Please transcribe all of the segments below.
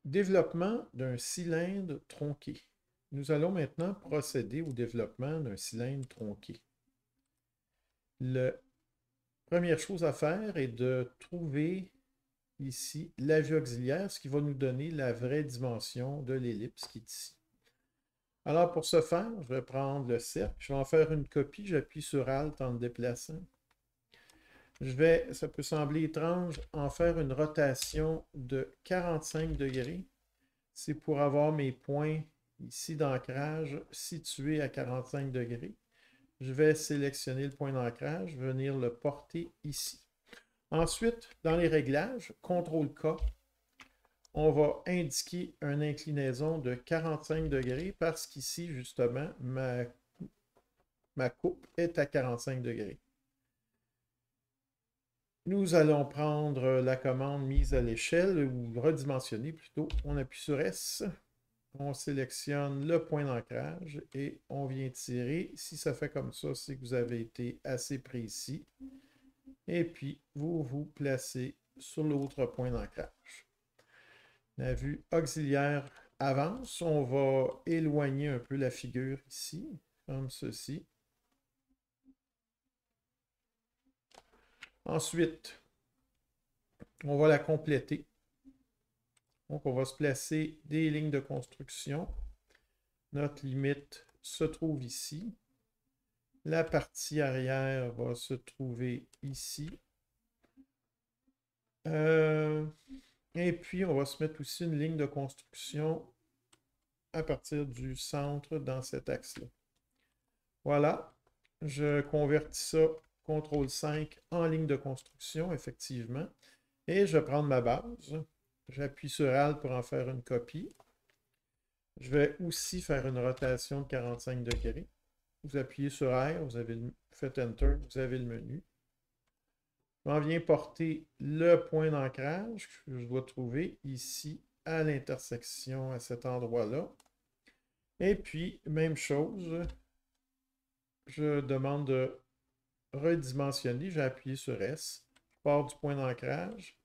Développement d'un cylindre tronqué. Nous allons maintenant procéder au développement d'un cylindre tronqué. La première chose à faire est de trouver ici la vue auxiliaire, ce qui va nous donner la vraie dimension de l'ellipse qui est ici. Alors pour ce faire, je vais prendre le cercle, je vais en faire une copie, j'appuie sur Alt en le déplaçant. Je vais, ça peut sembler étrange, en faire une rotation de 45 degrés. C'est pour avoir mes points ici d'ancrage situés à 45 degrés. Je vais sélectionner le point d'ancrage, venir le porter ici. Ensuite, dans les réglages, CTRL-K, on va indiquer une inclinaison de 45 degrés parce qu'ici, justement, ma coupe est à 45 degrés. Nous allons prendre la commande mise à l'échelle, ou redimensionner plutôt. On appuie sur S. On sélectionne le point d'ancrage et on vient tirer. Si ça fait comme ça, c'est que vous avez été assez précis. Et puis, vous vous placez sur l'autre point d'ancrage. La vue auxiliaire avance. On va éloigner un peu la figure ici, comme ceci. Ensuite, on va la compléter. Donc, on va se placer des lignes de construction. Notre limite se trouve ici. La partie arrière va se trouver ici. Et puis, on va se mettre aussi une ligne de construction à partir du centre dans cet axe-là. Voilà. Je convertis ça, CTRL-5, en ligne de construction, effectivement. Et je vais prendre ma base. J'appuie sur Alt pour en faire une copie. Je vais aussi faire une rotation de 45 degrés. Vous appuyez sur R, faites Enter, vous avez le menu. On vient porter le point d'ancrage que je dois trouver ici à l'intersection à cet endroit-là. Et puis, même chose, je demande de redimensionner. J'ai appuyé sur S. Je pars du point d'ancrage.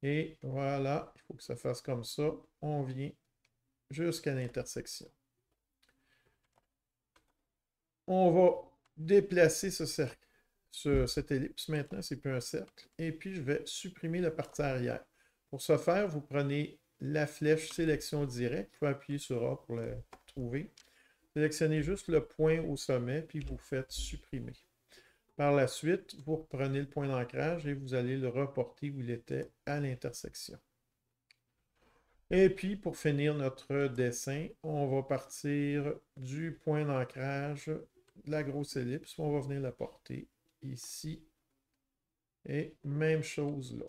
Et voilà, il faut que ça fasse comme ça. On vient jusqu'à l'intersection. On va déplacer ce cercle, cette ellipse maintenant, c'est plus un cercle. Et puis, je vais supprimer la partie arrière. Pour ce faire, vous prenez la flèche sélection directe. Vous pouvez appuyer sur A pour le trouver. Sélectionnez juste le point au sommet, puis vous faites supprimer. Par la suite, vous reprenez le point d'ancrage et vous allez le reporter où il était à l'intersection. Et puis, pour finir notre dessin, on va partir du point d'ancrage de la grosse ellipse. On va venir la porter ici. Et même chose là.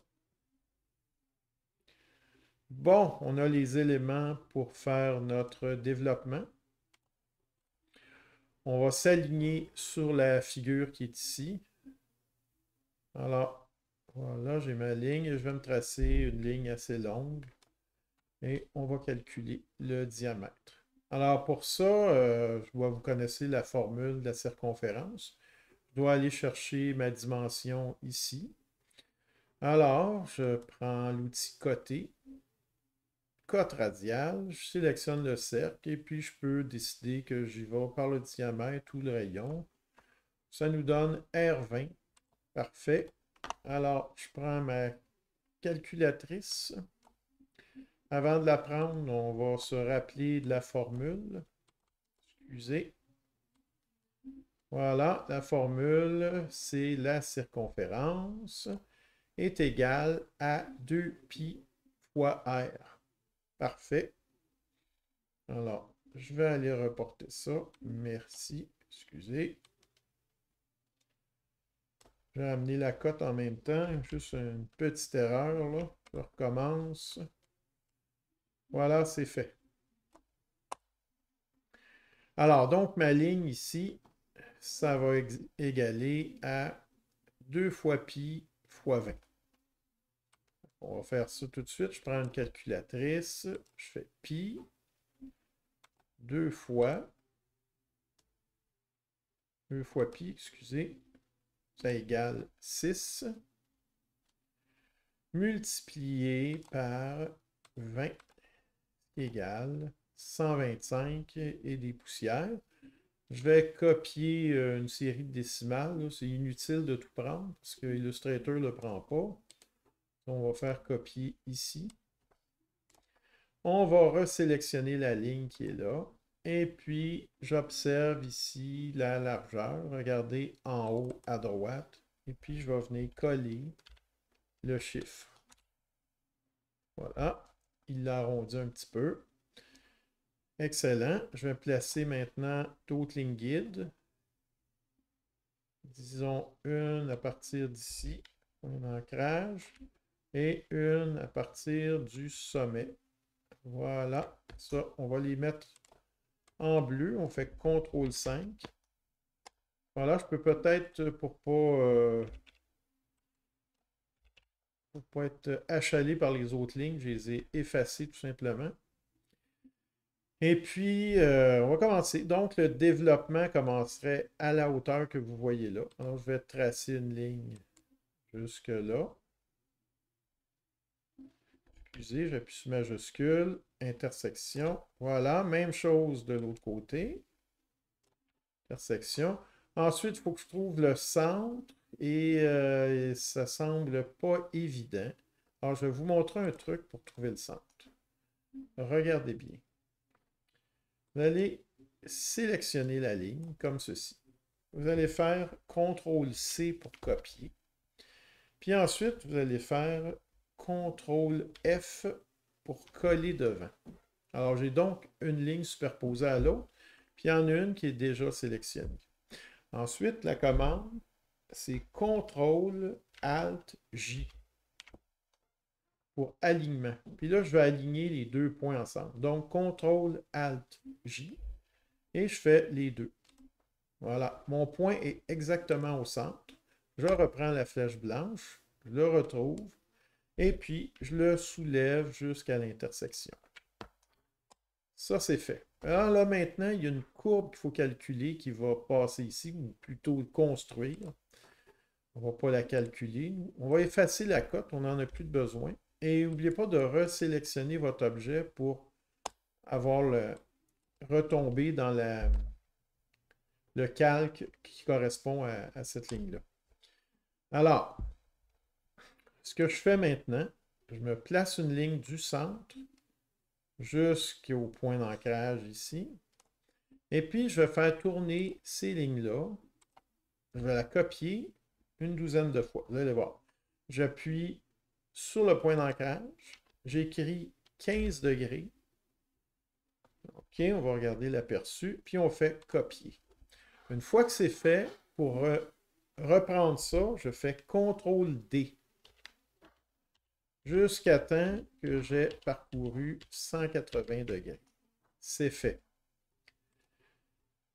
Bon, on a les éléments pour faire notre développement. On va s'aligner sur la figure qui est ici. Alors, voilà, j'ai ma ligne. Je vais me tracer une ligne assez longue. Et on va calculer le diamètre. Alors pour ça, vous connaissez la formule de la circonférence. Je dois aller chercher ma dimension ici. Alors, je prends l'outil coter, cote radial, je sélectionne le cercle et puis je peux décider que j'y vais par le diamètre ou le rayon. Ça nous donne R20. Parfait. Alors, je prends ma calculatrice. Avant de la prendre, on va se rappeler de la formule. Excusez. Voilà, la formule, c'est la circonférence est égale à 2pi fois r. Parfait. Alors, je vais aller reporter ça. Merci. Excusez. Je vais amener la cote en même temps. Juste une petite erreur, là. Je recommence. Voilà, c'est fait. Alors, donc, ma ligne ici, ça va égaler à 2 fois pi fois 20. On va faire ça tout de suite. Je prends une calculatrice. Je fais pi 2 fois pi, excusez. Ça égale 6 multiplié par 20 égale 125 et des poussières. Je vais copier une série de décimales. C'est inutile de tout prendre parce que Illustrator ne le prend pas. On va faire copier ici. On va resélectionner la ligne qui est là. Et puis, j'observe ici la largeur. Regardez en haut à droite. Et puis, je vais venir coller le chiffre. Voilà. Il l'arrondit un petit peu. Excellent. Je vais placer maintenant d'autres lignes guides. Disons une à partir d'ici, point d'ancrage, et une à partir du sommet. Voilà. Ça, on va les mettre en bleu. On fait CTRL 5. Voilà, je peux peut-être, pour pas être achalé par les autres lignes, je les ai effacées tout simplement. Et puis, on va commencer. Donc, le développement commencerait à la hauteur que vous voyez là. Alors, je vais tracer une ligne jusque là. Excusez, j'appuie sur majuscule, intersection. Voilà, même chose de l'autre côté. Intersection. Ensuite, il faut que je trouve le centre et ça semble pas évident. Alors, je vais vous montrer un truc pour trouver le centre. Regardez bien. Vous allez sélectionner la ligne comme ceci. Vous allez faire CTRL-C pour copier. Puis ensuite, vous allez faire CTRL-F pour coller devant. Alors, j'ai donc une ligne superposée à l'autre, puis il y en a une qui est déjà sélectionnée. Ensuite, la commande, c'est CTRL-ALT-J pour alignement. Puis là, je vais aligner les deux points ensemble. Donc, CTRL-ALT-J et je fais les deux. Voilà, mon point est exactement au centre. Je reprends la flèche blanche, je le retrouve, et puis je le soulève jusqu'à l'intersection. Ça, c'est fait. Alors là, maintenant, il y a une courbe qu'il faut calculer qui va passer ici, ou plutôt construire. On ne va pas la calculer. On va effacer la cote, on n'en a plus de besoin. Et n'oubliez pas de resélectionner votre objet pour avoir le retombé dans le calque qui correspond à cette ligne-là. Alors, ce que je fais maintenant, je me place une ligne du centre jusqu'au point d'ancrage ici. Et puis, je vais faire tourner ces lignes-là. Je vais la copier une douzaine de fois. Vous allez voir. J'appuie sur le point d'ancrage. J'écris 15 degrés. OK, on va regarder l'aperçu. Puis, on fait copier. Une fois que c'est fait, pour reprendre ça, je fais CTRL-D. Jusqu'à temps que j'ai parcouru 180 degrés. C'est fait.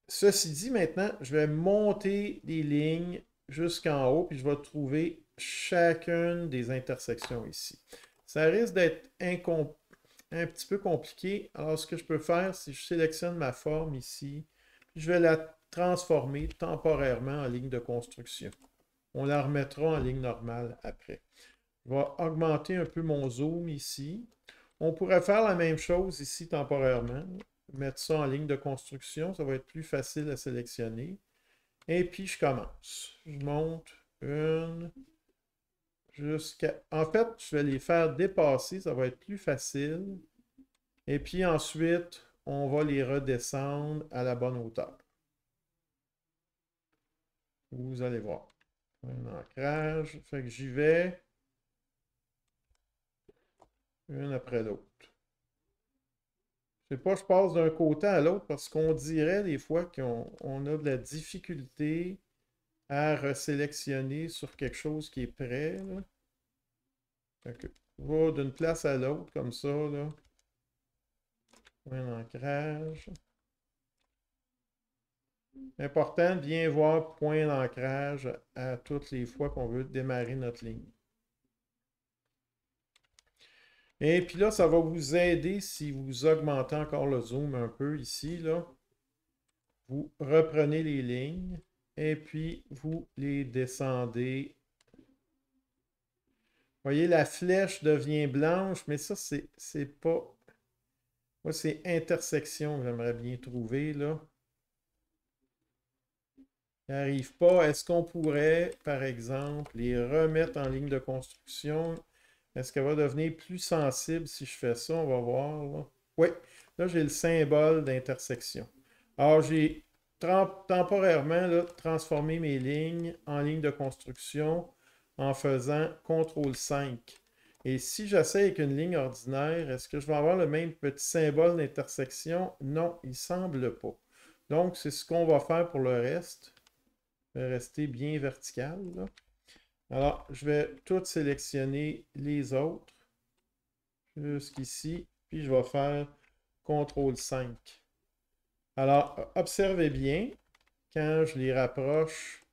Ceci dit, maintenant, je vais monter les lignes jusqu'en haut, puis je vais trouver chacune des intersections ici. Ça risque d'être un petit peu compliqué. Alors, ce que je peux faire, c'est que je sélectionne ma forme ici, puis je vais la transformer temporairement en ligne de construction. On la remettra en ligne normale après. Je vais augmenter un peu mon zoom ici. On pourrait faire la même chose ici temporairement. Mettre ça en ligne de construction, ça va être plus facile à sélectionner. Et puis, je commence. Je monte une jusqu'à... En fait, je vais les faire dépasser, ça va être plus facile. Et puis ensuite, on va les redescendre à la bonne hauteur. Vous allez voir. Un ancrage. Fait que j'y vais. Une après l'autre. Je sais pas, je passe d'un côté à l'autre parce qu'on dirait des fois qu'on a de la difficulté à resélectionner sur quelque chose qui est prêt. Là. Fait que je vais d'une place à l'autre comme ça. Là. Point d'ancrage. Important de bien voir point d'ancrage à toutes les fois qu'on veut démarrer notre ligne. Et puis là, ça va vous aider si vous augmentez encore le zoom un peu ici. Là. Vous reprenez les lignes et puis vous les descendez. Vous voyez, la flèche devient blanche, mais ça, c'est pas... Moi, c'est intersection que j'aimerais bien trouver, là. Il n'arrive pas. Est-ce qu'on pourrait, par exemple, les remettre en ligne de construction? Est-ce qu'elle va devenir plus sensible si je fais ça? On va voir, là. Oui, là, j'ai le symbole d'intersection. Alors, j'ai temporairement là, transformé mes lignes en ligne de construction en faisant CTRL-5. Et si j'essaie avec une ligne ordinaire, est-ce que je vais avoir le même petit symbole d'intersection? Non, il ne semble pas. Donc, c'est ce qu'on va faire pour le reste. Je vais rester bien vertical, là. Alors, je vais tout sélectionner les autres jusqu'ici, puis je vais faire CTRL-5. Alors, observez bien, quand je les rapproche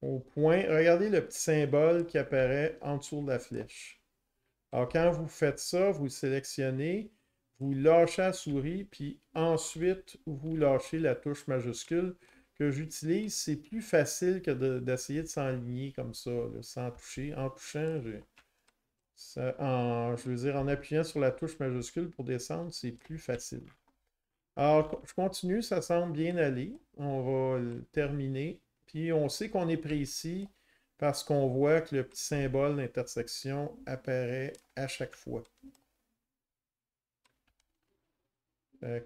au point, regardez le petit symbole qui apparaît en dessous de la flèche. Alors, quand vous faites ça, vous sélectionnez, vous lâchez la souris, puis ensuite, vous lâchez la touche majuscule que j'utilise. C'est plus facile que d'essayer de s'enligner comme ça, là, sans toucher. En touchant, je veux dire, en appuyant sur la touche majuscule pour descendre, c'est plus facile. Alors, je continue, ça semble bien aller. On va le terminer. Puis, on sait qu'on est précis parce qu'on voit que le petit symbole d'intersection apparaît à chaque fois.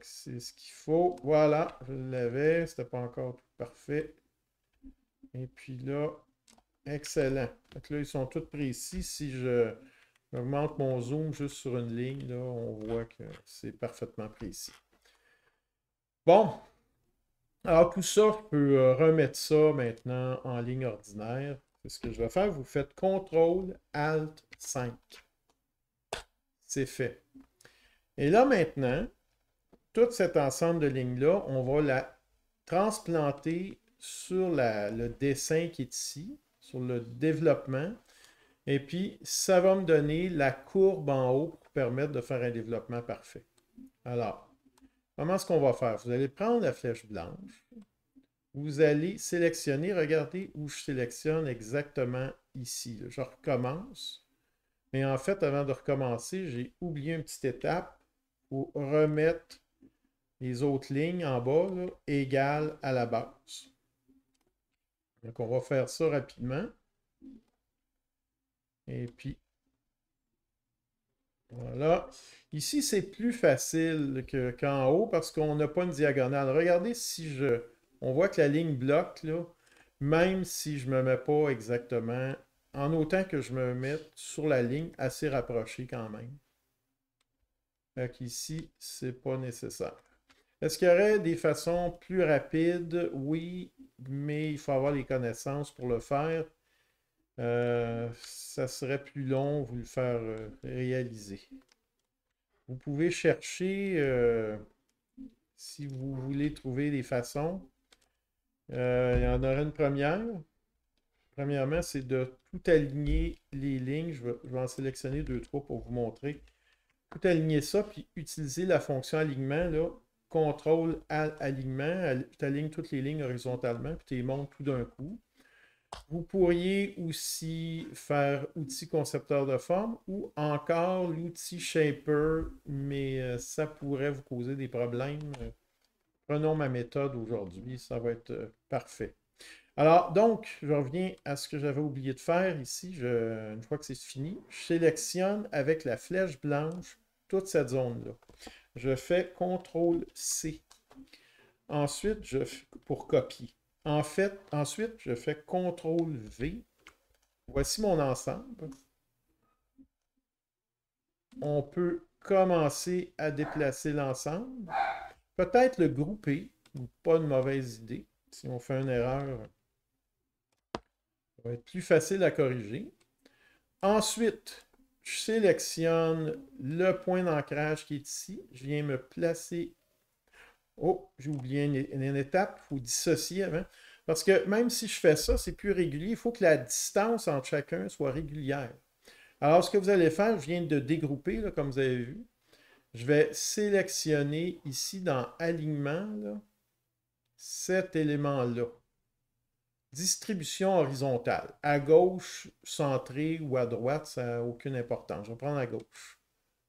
C'est ce qu'il faut. Voilà, je l'avais. C'était pas encore tout parfait. Et puis là, excellent. Donc là, ils sont tous précis. Si j'augmente mon zoom juste sur une ligne, là, on voit que c'est parfaitement précis. Bon, alors tout ça, je peux remettre ça maintenant en ligne ordinaire. C'est ce que je vais faire. Vous faites CTRL-ALT-5. C'est fait. Et là maintenant, tout cet ensemble de lignes-là, on va la transplanter sur le dessin qui est ici, sur le développement. Et puis, ça va me donner la courbe en haut pour permettre de faire un développement parfait. Alors, comment est-ce qu'on va faire? Vous allez prendre la flèche blanche. Vous allez sélectionner, regardez où je sélectionne exactement ici. Je recommence. Mais en fait, avant de recommencer, j'ai oublié une petite étape pour remettre les autres lignes en bas là, égales à la base. Donc, on va faire ça rapidement. Et puis, voilà. Ici, c'est plus facile qu'en haut parce qu'on n'a pas une diagonale. Regardez si on voit que la ligne bloque, là, même si je ne me mets pas exactement, en autant que je me mette sur la ligne assez rapprochée quand même. Fait qu'ici, c'est pas nécessaire. Est-ce qu'il y aurait des façons plus rapides? Oui, mais il faut avoir les connaissances pour le faire. Ça serait plus long vous le faire réaliser. Vous pouvez chercher, si vous voulez trouver des façons. Il y en aurait une première. Premièrement, c'est de tout aligner les lignes. Je vais en sélectionner 2-3 pour vous montrer. Tout aligner ça, puis utiliser la fonction alignement, là. Contrôle alignement. Tu alignes toutes les lignes horizontalement, puis tu les montes tout d'un coup. Vous pourriez aussi faire outil concepteur de forme ou encore l'outil shaper, mais ça pourrait vous causer des problèmes. Prenons ma méthode aujourd'hui, ça va être parfait. Alors, donc, je reviens à ce que j'avais oublié de faire ici. Une fois que c'est fini, je sélectionne avec la flèche blanche toute cette zone-là. Je fais CTRL-C. Ensuite, pour copier. Ensuite, je fais CTRL-V. Voici mon ensemble. On peut commencer à déplacer l'ensemble. Peut-être le grouper, pas une mauvaise idée. Si on fait une erreur, ça va être plus facile à corriger. Ensuite, je sélectionne le point d'ancrage qui est ici. Je viens me placer. Oh, j'ai oublié une étape. Il faut dissocier avant. Parce que même si je fais ça, c'est plus régulier. Il faut que la distance entre chacun soit régulière. Alors, ce que vous allez faire, je viens de dégrouper, là, comme vous avez vu. Je vais sélectionner ici dans Alignement, là, cet élément-là. Distribution horizontale. À gauche, centré ou à droite, ça n'a aucune importance. Je vais prendre à gauche.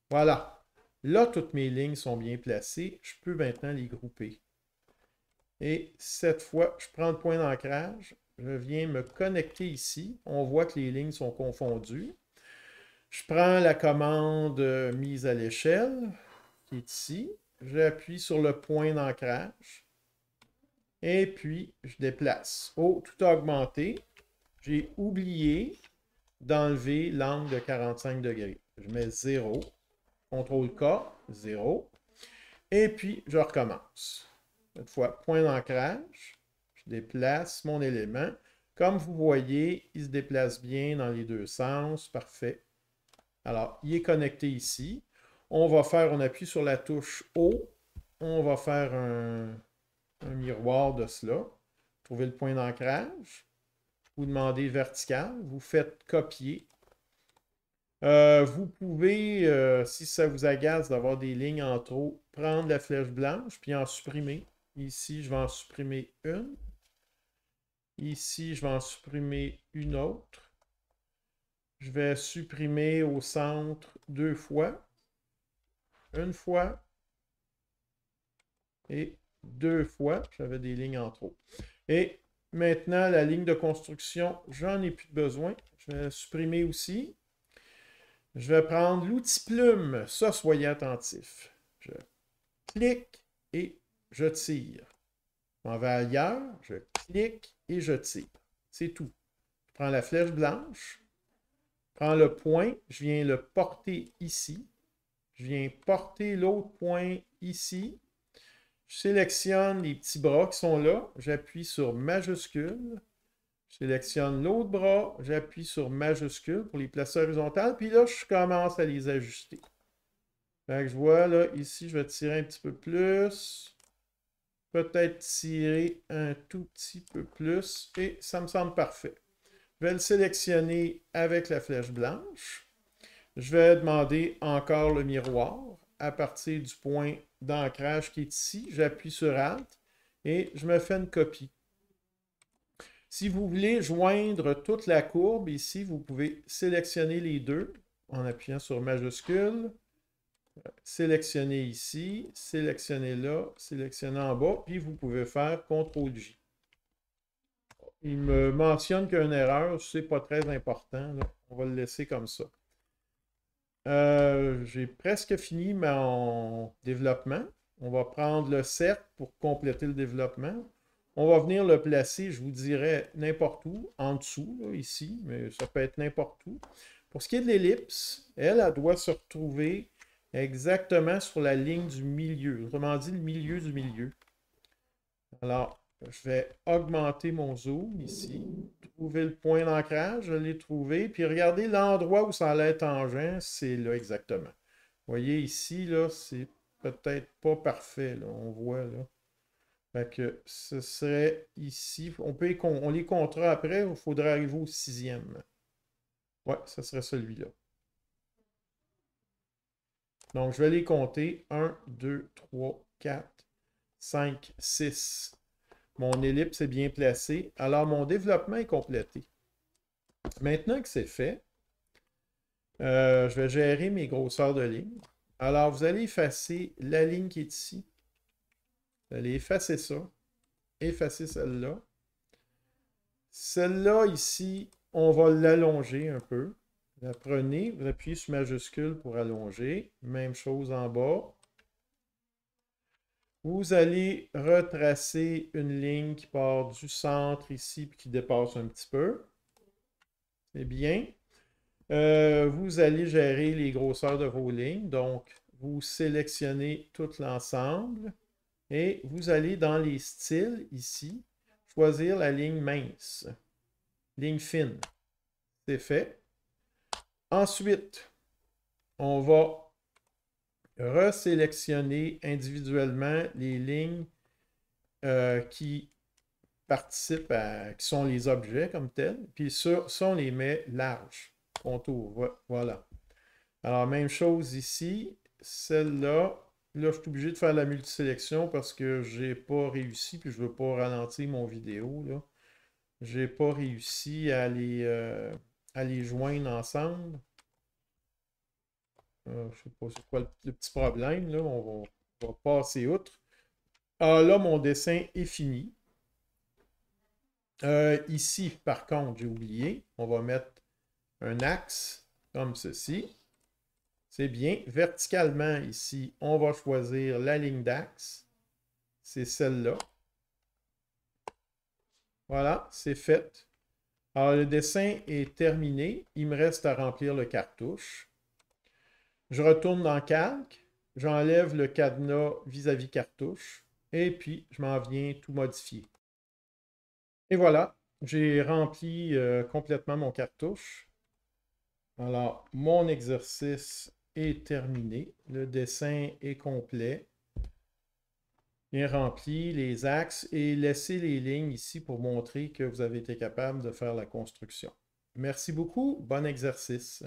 Voilà. Là, toutes mes lignes sont bien placées. Je peux maintenant les grouper. Et cette fois, je prends le point d'ancrage. Je viens me connecter ici. On voit que les lignes sont confondues. Je prends la commande mise à l'échelle, qui est ici. J'appuie sur le point d'ancrage. Et puis, je déplace. Oh, tout a augmenté. J'ai oublié d'enlever l'angle de 45 degrés. Je mets 0. CTRL-K, 0. Et puis, je recommence. Cette fois, point d'ancrage. Je déplace mon élément. Comme vous voyez, il se déplace bien dans les deux sens. Parfait. Alors, il est connecté ici. On appuie sur la touche O. On va faire un miroir de cela. Trouvez le point d'ancrage. Vous demandez vertical. Vous faites copier. Vous pouvez, si ça vous agace d'avoir des lignes en trop, prendre la flèche blanche puis en supprimer. Ici, je vais en supprimer une. Ici, je vais en supprimer une autre. Je vais supprimer au centre 2 fois. Une fois. Et 2 fois. J'avais des lignes en trop. Et maintenant, la ligne de construction, j'en ai plus besoin. Je vais supprimer aussi. Je vais prendre l'outil plume. Ça, soyez attentifs. Je clique et je tire. Je m'en vais ailleurs, je clique et je tire. C'est tout. Je prends la flèche blanche, je prends le point, je viens le porter ici. Je viens porter l'autre point ici. Je sélectionne les petits bras qui sont là. J'appuie sur majuscule. Je sélectionne l'autre bras. J'appuie sur majuscule pour les placer horizontales. Puis là, je commence à les ajuster. Fait que je vois là, ici, je vais tirer un petit peu plus. Peut-être tirer un tout petit peu plus. Et ça me semble parfait. Je vais le sélectionner avec la flèche blanche. Je vais demander encore le miroir à partir du point d'ancrage qui est ici. J'appuie sur Alt et je me fais une copie. Si vous voulez joindre toute la courbe ici, vous pouvez sélectionner les deux en appuyant sur majuscule. Sélectionner ici, sélectionner là, sélectionner en bas, puis vous pouvez faire CTRL-J. Il me mentionne qu'il y a une erreur, c'est pas très important, là. On va le laisser comme ça. J'ai presque fini mon développement. On va prendre le cercle pour compléter le développement. On va venir le placer, je vous dirais, n'importe où, en dessous, là, ici, mais ça peut être n'importe où. Pour ce qui est de l'ellipse, elle doit se retrouver exactement sur la ligne du milieu, autrement dit, le milieu du milieu. Alors, je vais augmenter mon zoom ici, trouver le point d'ancrage, je l'ai trouvé, puis regardez l'endroit où ça allait être tangent, c'est là exactement. Vous voyez ici, là, c'est peut-être pas parfait, là, on voit là. Fait que ce serait ici, on les comptera après, il faudrait arriver au 6e. Ouais, ce serait celui-là. Donc, je vais les compter. 1, 2, 3, 4, 5, 6. Mon ellipse est bien placée. Alors, mon développement est complété. Maintenant que c'est fait, je vais gérer mes grosseurs de ligne. Alors, vous allez effacer la ligne qui est ici. Vous allez effacer ça. Effacer celle-là. Celle-là, ici, on va l'allonger un peu. Vous la prenez, vous appuyez sur majuscule pour allonger. Même chose en bas. Vous allez retracer une ligne qui part du centre ici et qui dépasse un petit peu. C'est bien. Vous allez gérer les grosseurs de vos lignes. Donc, vous sélectionnez tout l'ensemble et vous allez dans les styles ici, choisir la ligne mince, ligne fine. C'est fait. Ensuite, on va resélectionner individuellement les lignes qui participent qui sont les objets comme tels. Puis ça, on les met larges. Contour, voilà. Alors, même chose ici. Celle-là, là, je suis obligé de faire la multisélection parce que j'ai pas réussi, puis je veux pas ralentir mon vidéo, là. J'ai pas réussi à les joindre ensemble. Je ne sais pas c'est quoi le petit problème, là. On va passer outre. Ah, là, mon dessin est fini. Ici, par contre, j'ai oublié. On va mettre un axe comme ceci. C'est bien. Verticalement, ici, on va choisir la ligne d'axe. C'est celle-là. Voilà, c'est fait. Alors, le dessin est terminé. Il me reste à remplir le cartouche. Je retourne dans Calque. J'enlève le cadenas vis-à-vis cartouche. Et puis, je m'en viens tout modifier. Et voilà, j'ai rempli complètement mon cartouche. Alors, mon exercice est terminé. Le dessin est complet. Bien rempli, les axes et laissez les lignes ici pour montrer que vous avez été capable de faire la construction. Merci beaucoup. Bon exercice.